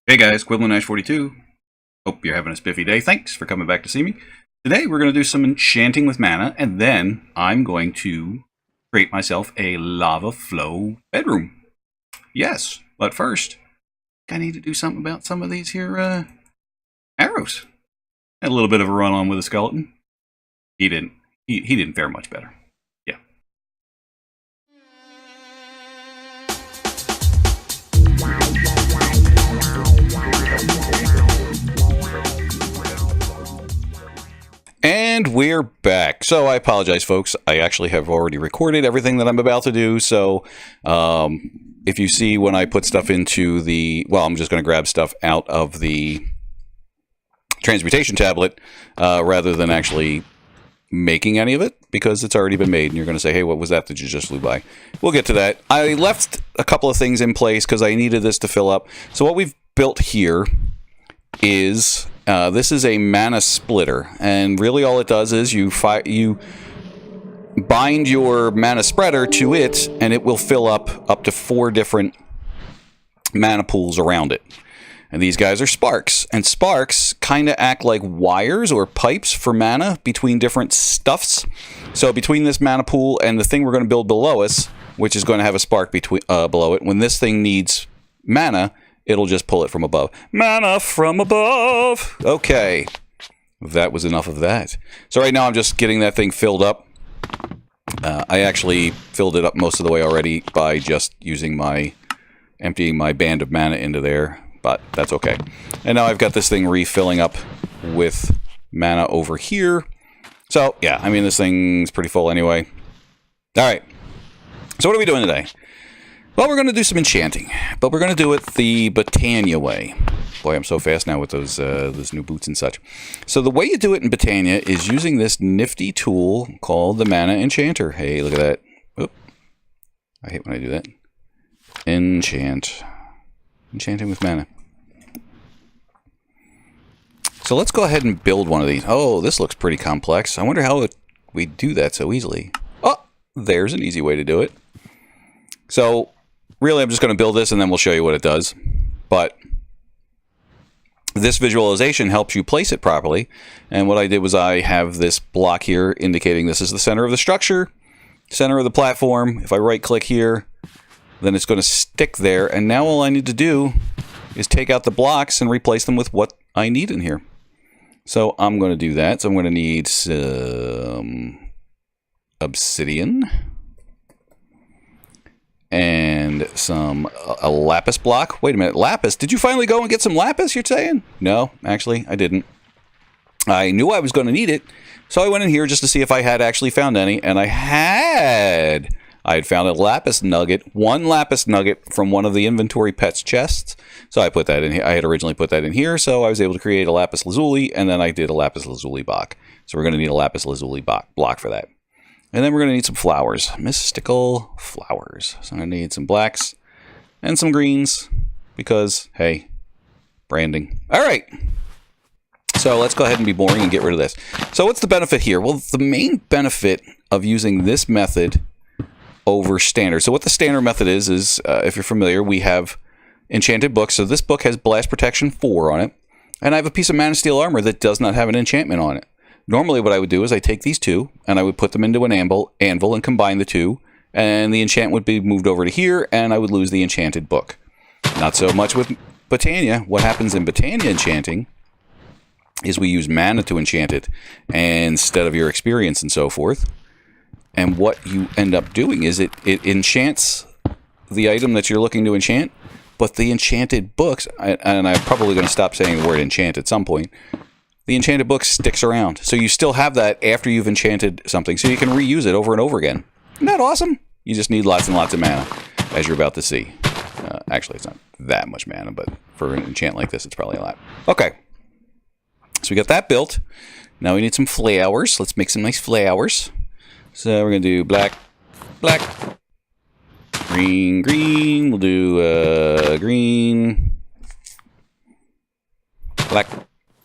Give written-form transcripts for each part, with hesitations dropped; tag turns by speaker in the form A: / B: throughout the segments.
A: Hey guys, Quibblenash42. Hope you're having a spiffy day. Thanks for coming back to see me. Today we're going to do some enchanting with mana, and then I'm going to create myself a lava flow bedroom. Yes, but first, I need to do something about some of these here arrows. Had a little bit of a run-on with a skeleton. He didn't fare much better. Yeah. And we're back. So I apologize, folks. I actually have already recorded everything that I'm about to do. So if you see when I put stuff into the... Well, I'm just going to grab stuff out of the transmutation tablet rather than actually making any of it, because it's already been made. And you're going to say, hey, what was that you just flew by? We'll get to that. I left a couple of things in place because I needed this to fill up. So what we've built here is... this is a mana splitter, and really all it does is you bind your mana spreader to it, and it will fill up to 4 different mana pools around it. And these guys are sparks, and sparks kind of act like wires or pipes for mana between different stuffs. So between this mana pool and the thing we're going to build below us, which is going to have a spark below it, when this thing needs mana, it'll just pull it from above. Mana from above! Okay. That was enough of that. So right now I'm just getting that thing filled up. I actually filled it up most of the way already by just emptying my band of mana into there. But that's okay. And now I've got this thing refilling up with mana over here. So, yeah, I mean, this thing's pretty full anyway. Alright. So what are we doing today? Well, we're going to do some enchanting, but we're going to do it the Botania way. Boy, I'm so fast now with those new boots and such. So the way you do it in Botania is using this nifty tool called the Mana Enchanter. Hey, look at that. Oop. I hate when I do that. Enchanting with mana. So let's go ahead and build one of these. Oh, this looks pretty complex. I wonder how we do that so easily. Oh, there's an easy way to do it. So... really, I'm just going to build this and then we'll show you what it does. But this visualization helps you place it properly. And what I did was I have this block here indicating this is the center of the structure, center of the platform. If I right-click here, then it's going to stick there. And now all I need to do is take out the blocks and replace them with what I need in here. So I'm going to do that. So I'm going to need some obsidian. And a lapis block. Wait a minute, lapis? Did you finally go and get some lapis, you're saying? No, actually, I didn't. I knew I was going to need it, so I went in here just to see if I had actually found any, and I had. I had found a lapis nugget, 1 lapis nugget from one of the inventory pets chests. So I put that in here. I had originally put that in here, so I was able to create a lapis lazuli, and then I did a lapis lazuli block. So we're going to need a lapis lazuli block for that. And then we're going to need some flowers. Mystical flowers. So I'm going to need some blacks and some greens because, hey, branding. All right. So let's go ahead and be boring and get rid of this. So what's the benefit here? Well, the main benefit of using this method over standard. So what the standard method is if you're familiar, we have enchanted books. So this book has Blast Protection 4 on it. And I have a piece of Mana Steel Armor that does not have an enchantment on it. Normally what I would do is I take these 2 and I would put them into an anvil and combine the 2, and the enchant would be moved over to here and I would lose the enchanted book. Not so much with Botania. What happens in Botania enchanting is we use mana to enchant it instead of your experience and so forth. And what you end up doing is it enchants the item that you're looking to enchant, but the enchanted books, and I'm probably going to stop saying the word enchant at some point, the enchanted book sticks around. So you still have that after you've enchanted something. So you can reuse it over and over again. Isn't that awesome? You just need lots and lots of mana, as you're about to see. Actually, it's not that much mana, but for an enchant like this, it's probably a lot. Okay. So we got that built. Now we need some flowers. Let's make some nice flowers. So we're going to do black, black, green, green. We'll do green, black,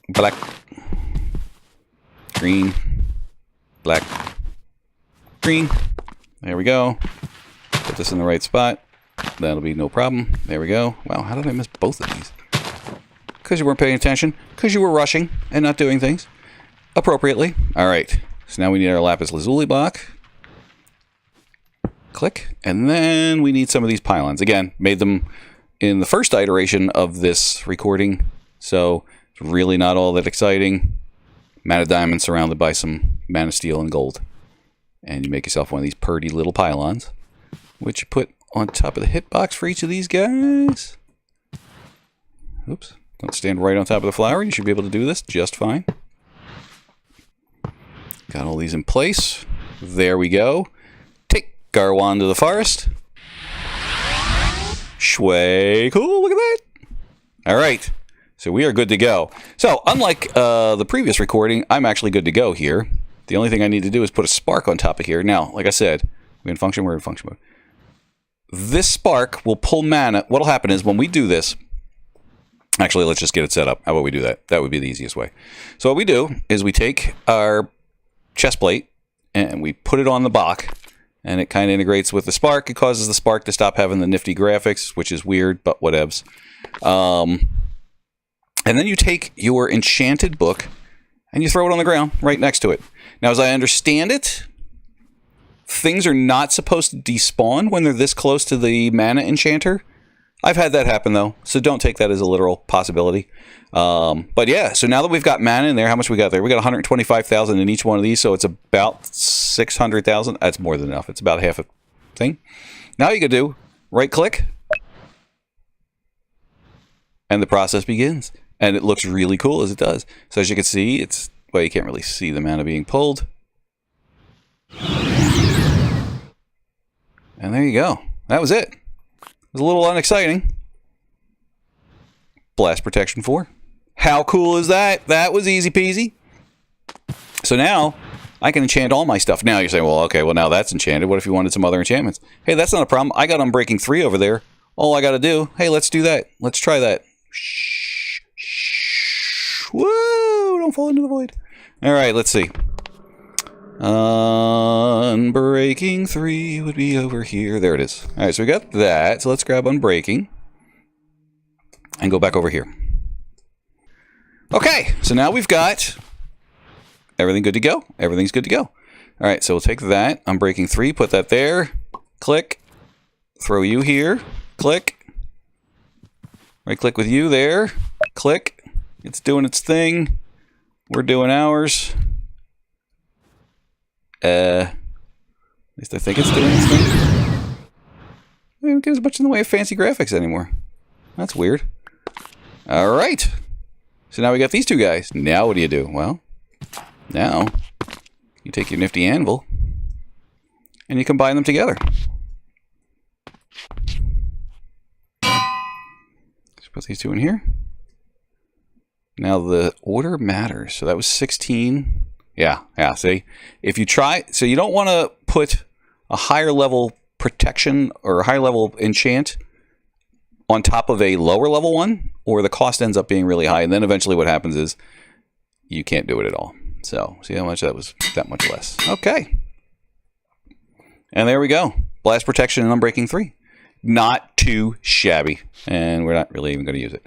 A: black, green, black, green. There we go. Put this in the right spot. That'll be no problem. There we go. Wow, how did I miss both of these? because you weren't paying attention, because you were rushing and not doing things appropriately. All right, so now we need our lapis lazuli block. Click, and then we need some of these pylons. Again, made them in the first iteration of this recording, so it's really not all that exciting. Mana diamond surrounded by some mana steel and gold. And you make yourself one of these purty little pylons, which you put on top of the hitbox for each of these guys. Oops, don't stand right on top of the flower. You should be able to do this just fine. Got all these in place. There we go. Take our wand to the forest. Shway, cool, look at that. All right, so we are good to go. So unlike the previous recording, I'm actually good to go here. The only thing I need to do is put a spark on top of here. Now, like I said, we're in function mode. This spark will pull mana. What'll happen is when we do this, actually, let's just get it set up. How about we do that? That would be the easiest way. So what we do is we take our chest plate and we put it on the block, and it kind of integrates with the spark. It causes the spark to stop having the nifty graphics, which is weird, but whatevs. And then you take your enchanted book and you throw it on the ground right next to it. Now, as I understand it, things are not supposed to despawn when they're this close to the Mana Enchanter. I've had that happen, though, so don't take that as a literal possibility. But yeah, so now that we've got mana in there, how much we got there? We got 125,000 in each one of these, so it's about 600,000. That's more than enough. It's about half a thing. Now you can do right-click, and the process begins. And it looks really cool as it does. So as you can see, it's, well, you can't really see the mana being pulled. And there you go. That was it. It was a little unexciting. Blast Protection 4. How cool is that? That was easy peasy. So now I can enchant all my stuff. Now you're saying, well, okay, well now that's enchanted. What if you wanted some other enchantments? Hey, that's not a problem. I got Unbreaking 3 over there. All I got to do, hey, let's do that. Let's try that. Woo! Don't fall into the void. All right, let's see. Unbreaking 3 would be over here. There it is. All right, so we got that. So let's grab Unbreaking and go back over here. Okay, so now we've got everything good to go. Everything's good to go. All right, so we'll take that. Unbreaking 3, put that there. Click. Throw you here. Click. Right-click with you there. Click. It's doing its thing. We're doing ours. At least I think it's doing its thing. We don't get as much in the way of fancy graphics anymore. That's weird. All right. So now we got these two guys. Now what do you do? Well, now you take your nifty anvil and you combine them together. Let's put these two in here. Now the order matters. So that was 16. Yeah, see? If you try, so you don't want to put a higher level protection or a higher level enchant on top of a lower level one, or the cost ends up being really high, and then eventually what happens is you can't do it at all. So, see how much that was? That much less. Okay. And there we go. Blast Protection and Unbreaking 3. Not too shabby. And we're not really even going to use it.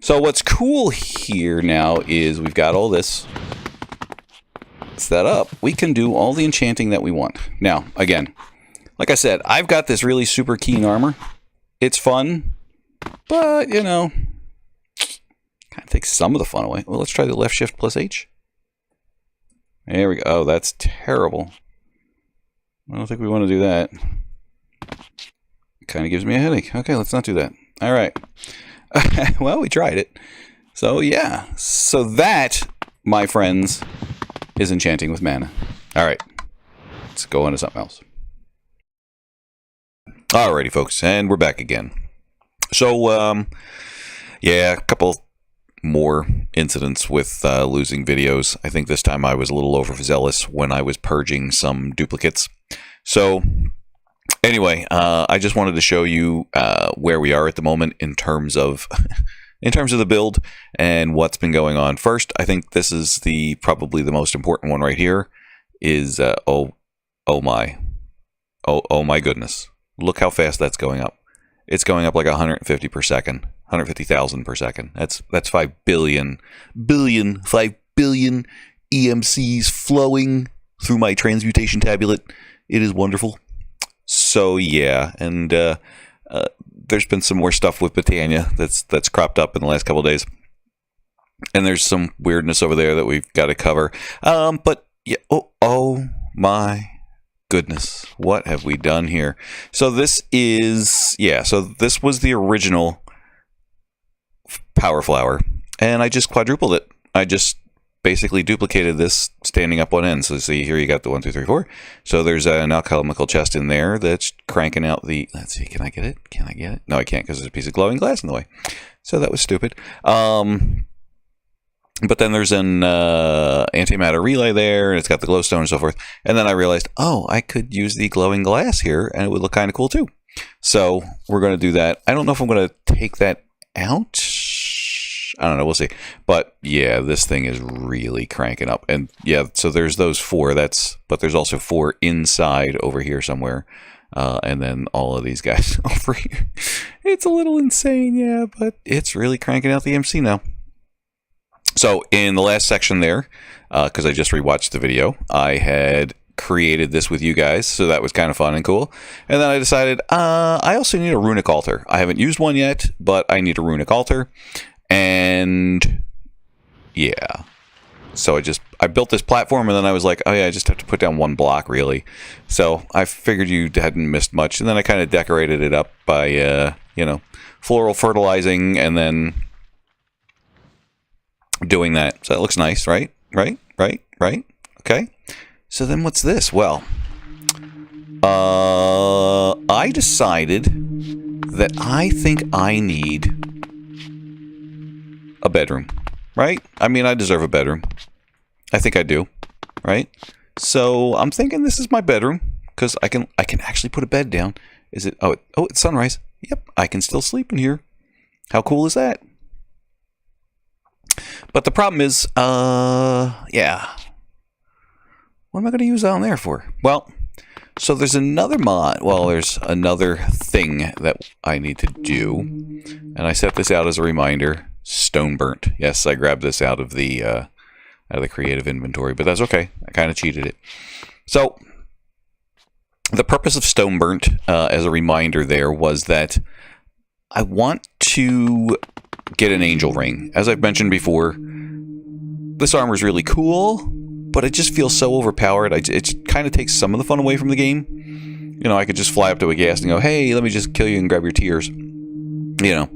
A: So what's cool here now is we've got all this set up. We can do all the enchanting that we want. Now, again, like I said, I've got this really super keen armor. It's fun, but, you know, kind of takes some of the fun away. Well, let's try the left shift plus H. There we go. Oh, that's terrible. I don't think we want to do that. Kind of gives me a headache. Okay, let's not do that. All right. Well, we tried it. So, yeah. So that, my friends, is enchanting with mana. All right. Let's go on to something else. Alrighty, folks. And we're back again. So, yeah, a couple more incidents with losing videos. I think this time I was a little overzealous when I was purging some duplicates. So, anyway, I just wanted to show you where we are at the moment in terms of the build and what's been going on. First, I think this is probably the most important one right here. Is oh my goodness! Look how fast that's going up. It's going up like 150 per second. 150,000 per second. That's 5 billion EMCs flowing through my transmutation tablet. It is wonderful. So yeah, and there's been some more stuff with Botania that's cropped up in the last couple of days, and there's some weirdness over there that we've got to cover. But yeah, oh my goodness, what have we done here? So this is so this was the original power flower, and I just quadrupled it. I just basically duplicated this standing up one end. So see here, you got the 1, 2, 3, 4. So there's an alchemical chest in there that's cranking out the. Let's see, can I get it? Can I get it? No, I can't because there's a piece of glowing glass in the way. So that was stupid. But then there's an antimatter relay there, and it's got the glowstone and so forth. And then I realized, oh, I could use the glowing glass here, and it would look kind of cool too. So we're going to do that. I don't know if I'm going to take that out. I don't know. We'll see. But yeah, this thing is really cranking up. And yeah, so there's those 4. But there's also 4 inside over here somewhere. And then all of these guys over here. It's a little insane, yeah, but it's really cranking out the MC now. So in the last section there, because I just rewatched the video, I had created this with you guys, so that was kind of fun and cool. And then I decided I also need a runic altar. I haven't used one yet, but I need a runic altar. And yeah, so I built this platform, and then I was like, oh yeah, I just have to put down 1 block really. So I figured you hadn't missed much, and then I kind of decorated it up by floral fertilizing, and then doing that. So it looks nice, right? Okay. So then what's this? Well, I decided that I think I need a bedroom, right? I mean, I deserve a bedroom. I think I do, right? So I'm thinking this is my bedroom because I can actually put a bed down. Is it? Oh, it's sunrise. Yep, I can still sleep in here. How cool is that? But the problem is, yeah. What am I going to use down there for? Well, so there's another mod. Well, there's another thing that I need to do, and I set this out as a reminder. Stone burnt. Yes, I grabbed this out of the creative inventory, but that's okay. I kind of cheated it. So the purpose of stone burnt, as a reminder, there was that I want to get an angel ring. As I've mentioned before, this armor is really cool, but it just feels so overpowered. It kind of takes some of the fun away from the game. You know, I could just fly up to a ghast and go, hey, let me just kill you and grab your tears. You know,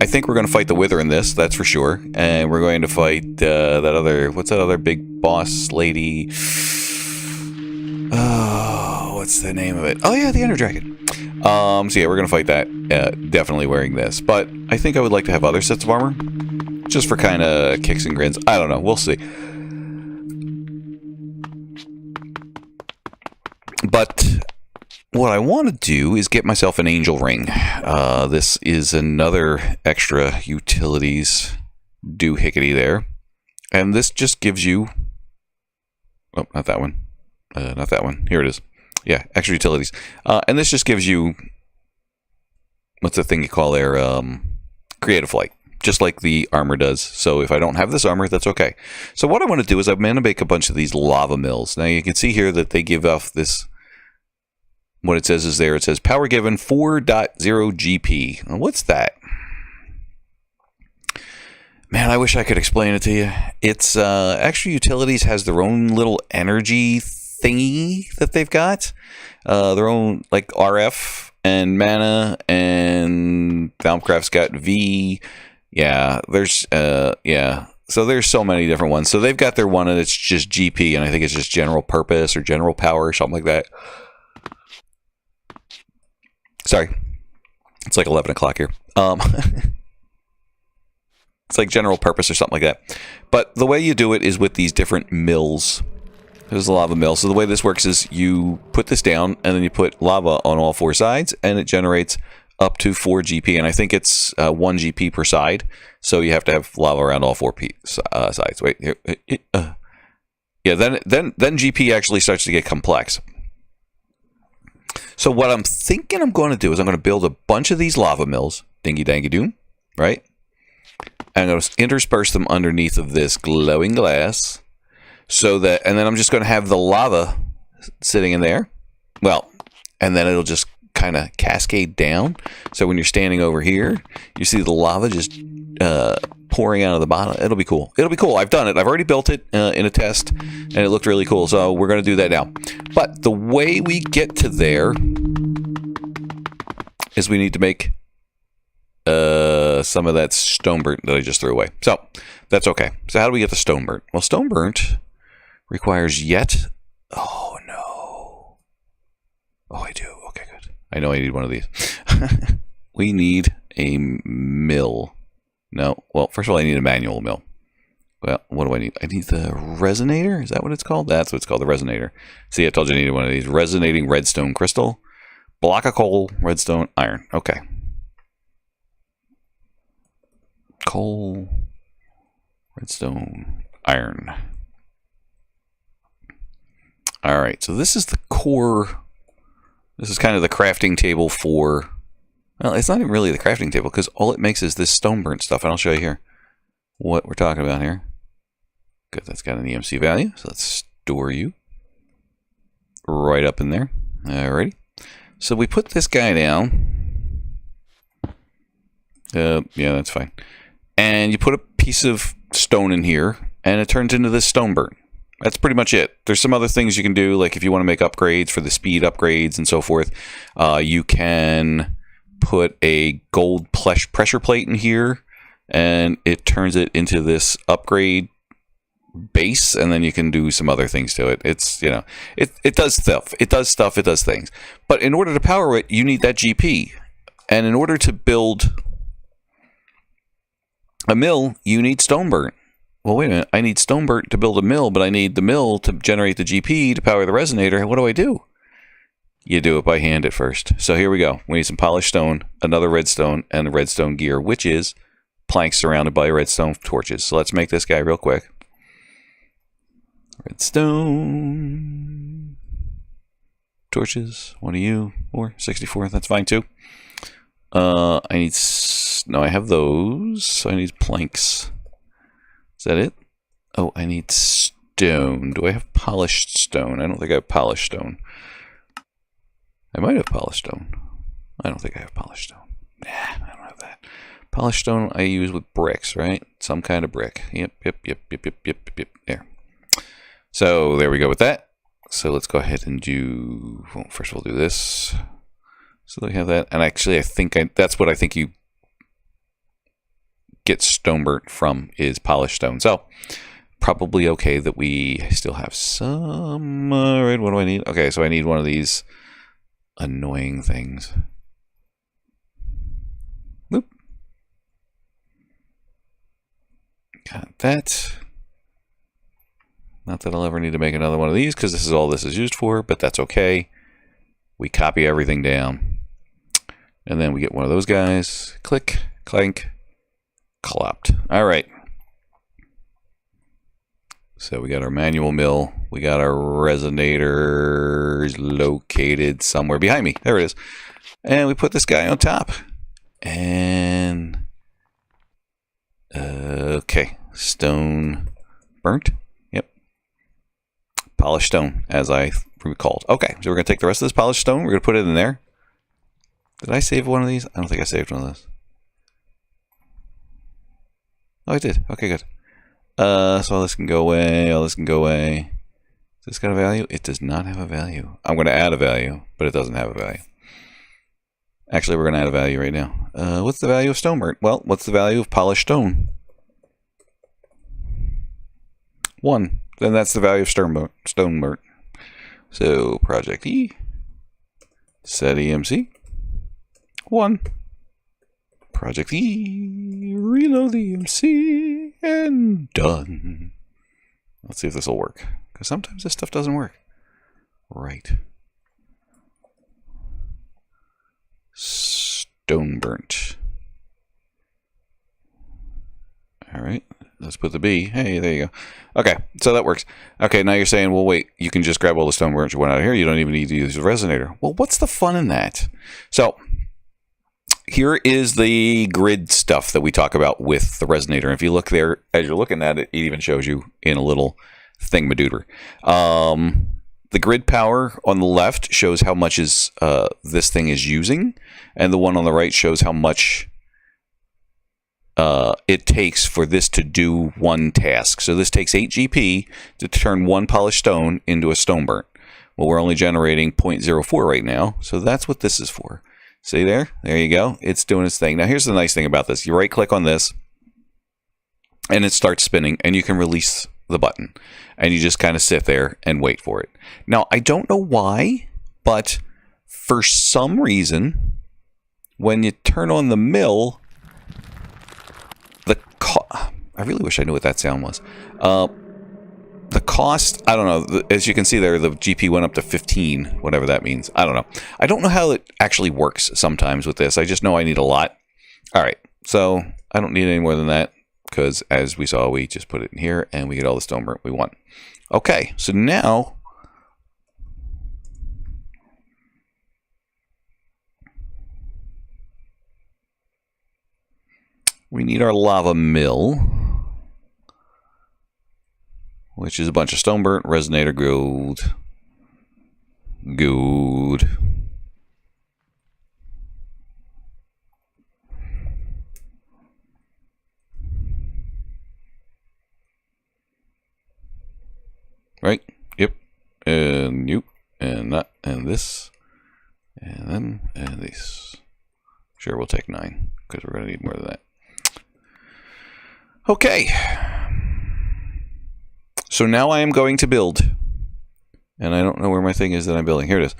A: I think we're going to fight the Wither in this, that's for sure. And we're going to fight what's that other big boss lady? Oh, what's the name of it? Oh yeah, the Ender Dragon. So yeah, we're going to fight that, definitely wearing this. But I think I would like to have other sets of armor, just for kind of kicks and grins. I don't know, we'll see. But what I want to do is get myself an angel ring. This is another extra utilities doohickety there. And this just gives you... Oh, not that one. Not that one. Here it is. Yeah, extra utilities. And this just gives you... What's the thing you call there? Creative flight. Just like the armor does. So if I don't have this armor, that's okay. So what I want to do is I'm going to make a bunch of these lava mills. Now you can see here that they give off this... What it says is there, it says power given 4.0 GP. Now, what's that? Man, I wish I could explain it to you. It's Extra Utilities has their own little energy thingy that they've got. Their own like RF and Mana, and Thalmcraft's got V. Yeah, there's yeah. So there's so many different ones. So they've got their one and it's just GP, and I think it's just general purpose or general power or something like that. Sorry, it's like 11 o'clock here. It's like general purpose or something like that. But the way you do it is with these different mills. There's a lava mill. So the way this works is you put this down and then you put lava on all 4 sides and it generates up to 4 GP. And I think it's 1 GP per side. So you have to have lava around all 4 sides. Wait, here. Yeah, then GP actually starts to get complex. So what I'm thinking I'm going to do is I'm going to build a bunch of these lava mills dingy dangy doom, right? I'm going to intersperse them underneath of this glowing glass, so that, and then I'm just going to have the lava sitting in there. Well, and then it'll just kind of cascade down. So when you're standing over here, you see the lava just pouring out of the bottom. It'll be cool. It'll be cool. I've done it. I've already built it in a test, and it looked really cool. So we're going to do that now. But the way we get to there is we need to make some of that stone burnt that I just threw away. So that's okay. So how do we get the stone burnt? Well, stone burnt requires yet. Oh no. Oh, I do. Okay, good. I know I need one of these. We need a mill. No. Well, first of all, I need a manual mill. Well, what do I need? I need the resonator. Is that what it's called? That's what it's called, the resonator. See, I told you I needed one of these. Resonating redstone crystal. Block of coal, redstone, iron. Okay. Coal, redstone, iron. All right, so this is the core. This is kind of the crafting table for, well, it's not even really the crafting table because all it makes is this stone burnt stuff. And I'll show you here what we're talking about here. Good, that's got an EMC value. So let's store you right up in there. Alrighty. So we put this guy down. Yeah, that's fine. And you put a piece of stone in here, and it turns into this stone burnt. That's pretty much it. There's some other things you can do, like if you want to make upgrades for the speed upgrades and so forth. You can put a gold pressure plate in here, and it turns it into this upgrade base, and then you can do some other things to it. It's, you know, it does stuff. It does stuff. It does things. But in order to power it, you need that GP. And in order to build a mill, you need stone burnt. Well, wait a minute. I need stone burnt to build a mill, but I need the mill to generate the GP to power the resonator. What do? You do it by hand at first. So here we go. We need some polished stone, another redstone, and the redstone gear, which is planks surrounded by redstone torches. So let's make this guy real quick. Redstone torches. What are you? 64. That's fine too. I need. No, I have those. So I need planks. Is that it? Oh, I need stone. Do I have polished stone? I don't think I have polished stone. I might have polished stone. I don't think I have polished stone. Nah, I don't have that. Polished stone I use with bricks, right? Some kind of brick. Yep. There. So there we go with that. So let's go ahead and do. Well, first we'll do this. So we have that. And actually, I think that's what I think you get stone burnt from is polished stone. So probably okay that we still have some. Right, what do I need? Okay, so I need one of these annoying things. Boop. Got that. Not that I'll ever need to make another one of these because this is all this is used for, but that's okay. We copy everything down. And then we get one of those guys. Click, clank, clopped. All right. So we got our manual mill. We got our resonators located somewhere behind me. There it is. And we put this guy on top. And okay, stone burnt. Yep. Polished stone, as I recalled. Okay, so we're going to take the rest of this polished stone. We're going to put it in there. Did I save one of these? I don't think I saved one of those. Oh, I did. Okay, good. So all this can go away. All this can go away. Does this got a value? It does not have a value. I'm going to add a value, but it doesn't have a value. Actually, we're going to add a value right now. What's the value of stone burnt? Well, what's the value of polished stone? 1. Then that's the value of stone burnt. So ProjectE. Set EMC. 1. ProjectE. Reload the EMC. And done. Let's see if this will work. Because sometimes this stuff doesn't work. Right. Stone burnt. Alright. Let's put the B. Hey, there you go. Okay, so that works. Okay, now you're saying, well, wait, you can just grab all the stone burnt you want out of here. You don't even need to use the resonator. Well, what's the fun in that? So, here is the grid stuff that we talk about with the resonator. And if you look there, as you're looking at it, it even shows you in a little thingamadooter. The grid power on the left shows how much is this thing is using, and the one on the right shows how much it takes for this to do one task. So this takes 8 GP to turn one polished stone into a stone burnt. Well, we're only generating 0.04 right now, so that's what this is for. See there? There you go. It's doing its thing. Now, here's the nice thing about this. You right-click on this, and it starts spinning, and you can release the button. And you just kind of sit there and wait for it. Now, I don't know why, but for some reason, when you turn on the mill, I really wish I knew what that sound was. The cost, I don't know. As you can see there, the GP went up to 15, whatever that means. I don't know. I don't know how it actually works sometimes with this. I just know I need a lot. All right, so I don't need any more than that because, as we saw, we just put it in here and we get all the stone burnt we want. Okay, so now we need our lava mill, which is a bunch of stone burnt, resonator gold. Good. Right? Yep. And you. And that. And this. And then. And this. Sure, we'll take 9. Because we're going to need more than that. Okay. So now I am going to build. And I don't know where my thing is that I'm building. Here it is.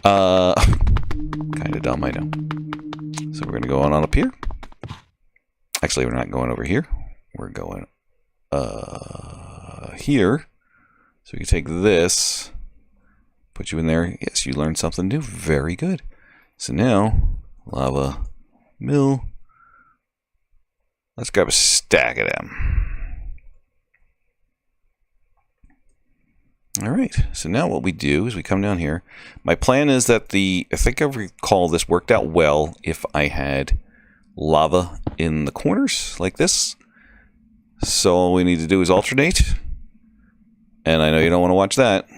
A: Kind of dumb, I know. So we're going to go on up here. Actually, we're not going over here. We're going here. So we can take this, put you in there. Yes, you learned something new. Very good. So now, lava mill. Let's grab a stack of them. All right. So now what we do is we come down here. My plan is that I think I recall this worked out well if I had lava in the corners like this. So all we need to do is alternate. And I know you don't want to watch that.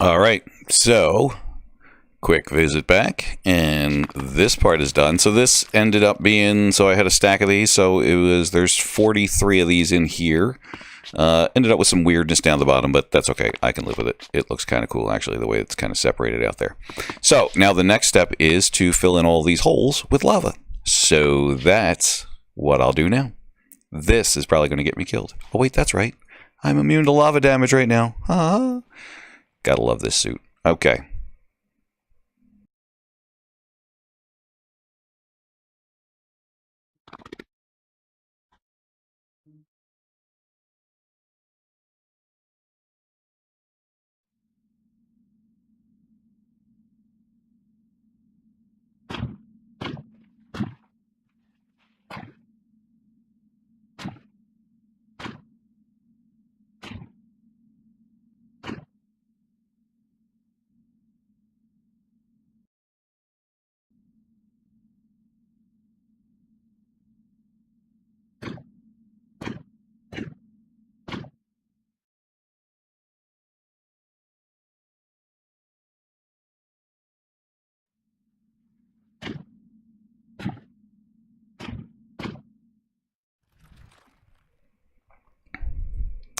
A: All right, so quick visit back, and this part is done. So this ended up being, so I had a stack of these, so there's 43 of these in here. Ended up with some weirdness down the bottom, but that's okay. I can live with it. It looks kind of cool, actually, the way it's kind of separated out there. So now the next step is to fill in all these holes with lava. So that's what I'll do now. This is probably going to get me killed. Oh, wait, that's right. I'm immune to lava damage right now. Gotta love this suit. Okay.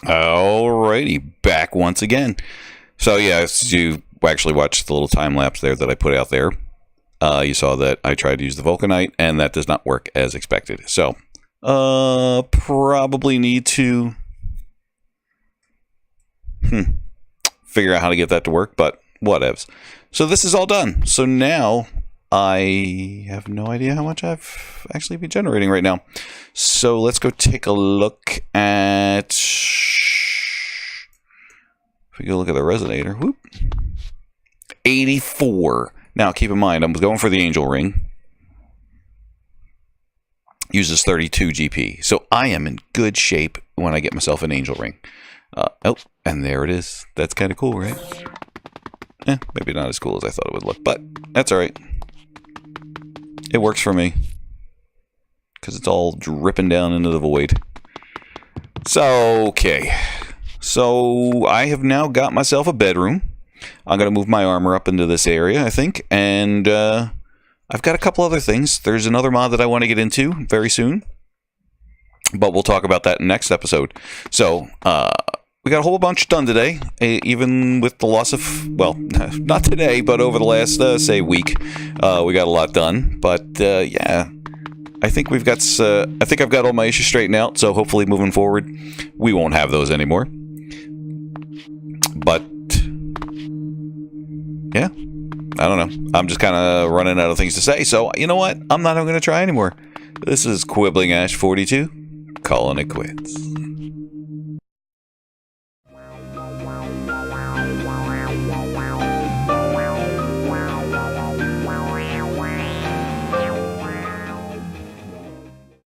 A: Alrighty, back once again. So yeah, you actually watched the little time lapse there that I put out there. You saw that I tried to use the vulcanite, and that does not work as expected. So, probably need to figure out how to get that to work, but whatevs. So this is all done. So now I have no idea how much I've actually been generating right now. So let's go take a look at If we go look at the resonator, whoop, 84. Now, keep in mind, I'm going for the angel ring. Uses 32 GP. So I am in good shape when I get myself an angel ring. Oh, and there it is. That's kind of cool, right? Maybe not as cool as I thought it would look, but that's all right. It works for me. Because it's all dripping down into the void. So, okay. So, I have now got myself a bedroom. I'm going to move my armor up into this area, I think. And I've got a couple other things. There's another mod that I want to get into very soon. But we'll talk about that in the next episode. So, we got a whole bunch done today. Even with the loss of, well, not today, but over the last, say, week. We got a lot done. But, yeah. I think we've got. I think I've got all my issues straightened out. So hopefully, moving forward, we won't have those anymore. But yeah, I don't know. I'm just kind of running out of things to say. So you know what? I'm not even going to try anymore. This is Quibbling Ash 42, calling it quits.